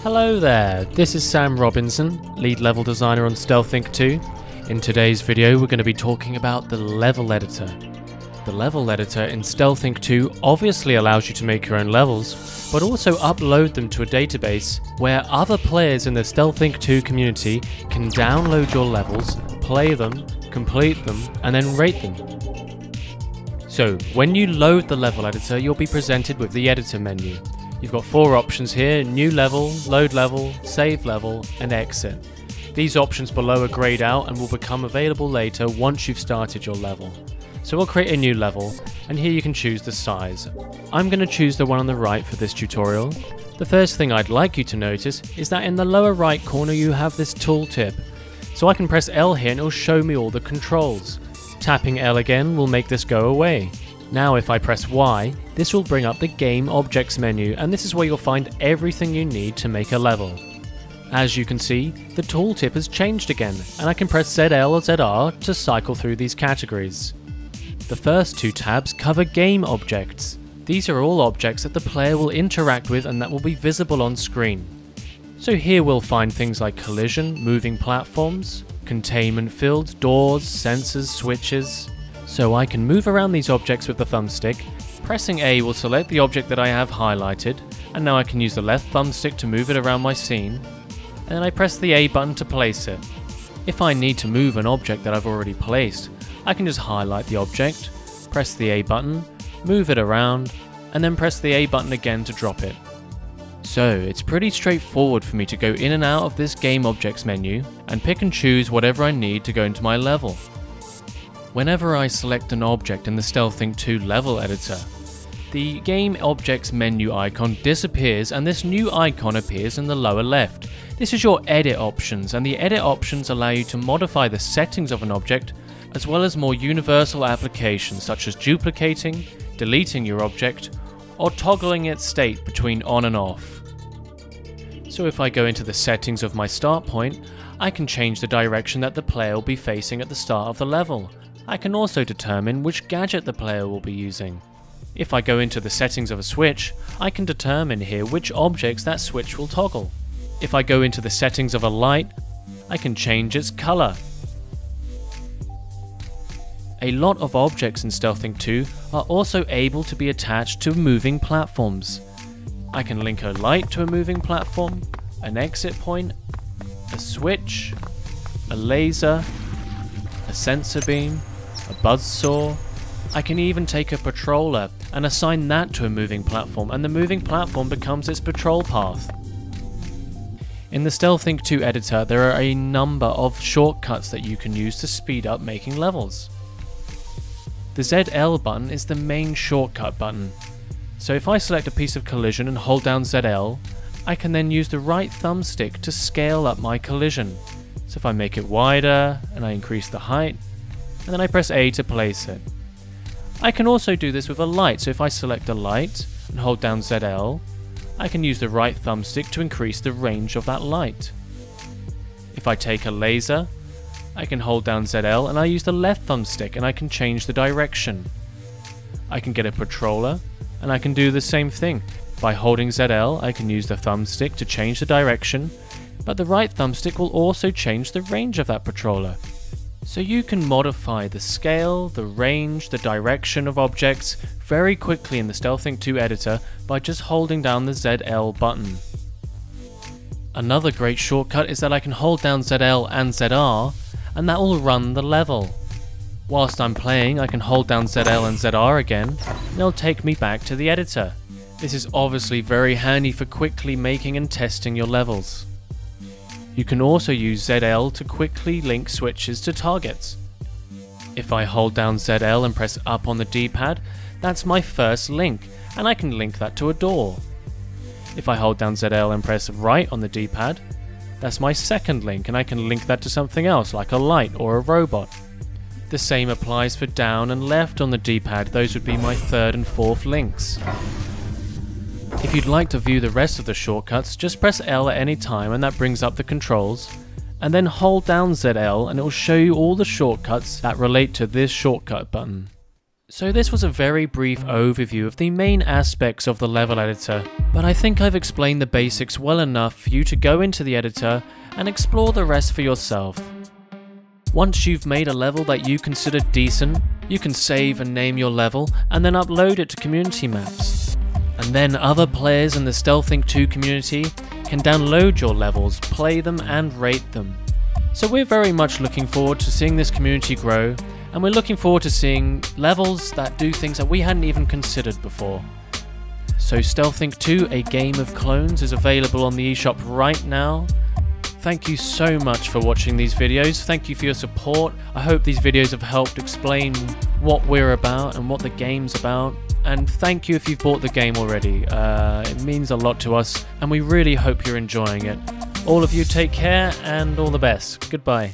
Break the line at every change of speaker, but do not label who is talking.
Hello there, this is Sam Robinson, lead level designer on StealthThink 2. In today's video we're going to be talking about the level editor. The level editor in StealthThink 2 obviously allows you to make your own levels, but also upload them to a database where other players in the StealthThink 2 community can download your levels, play them, complete them, and then rate them. So, when you load the level editor, you'll be presented with the editor menu. You've got 4 options here: new level, load level, save level, and exit. These options below are grayed out and will become available later once you've started your level. So we'll create a new level, and here you can choose the size. I'm going to choose the one on the right for this tutorial. The first thing I'd like you to notice is that in the lower right corner you have this tooltip. So I can press L here and it'll show me all the controls. Tapping L again will make this go away. Now if I press Y, this will bring up the Game Objects menu, and this is where you'll find everything you need to make a level. As you can see, the tooltip has changed again, and I can press ZL or ZR to cycle through these categories. The first 2 tabs cover Game Objects. These are all objects that the player will interact with and that will be visible on screen. So here we'll find things like collision, moving platforms, containment fields, doors, sensors, switches. So I can move around these objects with the thumbstick. Pressing A will select the object that I have highlighted, and now I can use the left thumbstick to move it around my scene, and then I press the A button to place it. If I need to move an object that I've already placed, I can just highlight the object, press the A button, move it around, and then press the A button again to drop it. So it's pretty straightforward for me to go in and out of this Game Objects menu and pick and choose whatever I need to go into my level. Whenever I select an object in the StealthThink 2 level editor, the Game Objects menu icon disappears and this new icon appears in the lower left. This is your edit options, and the edit options allow you to modify the settings of an object, as well as more universal applications such as duplicating, deleting your object, or toggling its state between on and off. So if I go into the settings of my start point, I can change the direction that the player will be facing at the start of the level. I can also determine which gadget the player will be using. If I go into the settings of a switch, I can determine here which objects that switch will toggle. If I go into the settings of a light, I can change its color. A lot of objects in StealthThink 2 are also able to be attached to moving platforms. I can link a light to a moving platform, an exit point, a switch, a laser, a sensor beam, a buzzsaw. I can even take a patroller and assign that to a moving platform, and the moving platform becomes its patrol path. In the StealthThink 2 editor, there are a number of shortcuts that you can use to speed up making levels. The ZL button is the main shortcut button. So if I select a piece of collision and hold down ZL, I can then use the right thumbstick to scale up my collision. So if I make it wider and I increase the height, and then I press A to place it. I can also do this with a light, so if I select a light and hold down ZL, I can use the right thumbstick to increase the range of that light. If I take a laser, I can hold down ZL and I use the left thumbstick and I can change the direction. I can get a patroller and I can do the same thing. By holding ZL, I can use the thumbstick to change the direction, but the right thumbstick will also change the range of that patroller. So you can modify the scale, the range, the direction of objects very quickly in the StealthThink 2 editor by just holding down the ZL button. Another great shortcut is that I can hold down ZL and ZR, and that will run the level. Whilst I'm playing, I can hold down ZL and ZR again, and it'll take me back to the editor. This is obviously very handy for quickly making and testing your levels. You can also use ZL to quickly link switches to targets. If I hold down ZL and press up on the D-pad, that's my first link, and I can link that to a door. If I hold down ZL and press right on the D-pad, that's my second link, and I can link that to something else like a light or a robot. The same applies for down and left on the D-pad. Those would be my third and fourth links. If you'd like to view the rest of the shortcuts, just press L at any time and that brings up the controls, and then hold down ZL and it will show you all the shortcuts that relate to this shortcut button. So this was a very brief overview of the main aspects of the level editor, but I think I've explained the basics well enough for you to go into the editor and explore the rest for yourself. Once you've made a level that you consider decent, you can save and name your level and then upload it to community maps. And then other players in the StealthThink 2 community can download your levels, play them and rate them. So we're very much looking forward to seeing this community grow, and we're looking forward to seeing levels that do things that we hadn't even considered before. So StealthThink 2, A Game of Clones, is available on the eShop right now. Thank you so much for watching these videos. Thank you for your support. I hope these videos have helped explain what we're about and what the game's about. And thank you if you've bought the game already. It means a lot to us, and we really hope you're enjoying it. All of you take care, and all the best. Goodbye.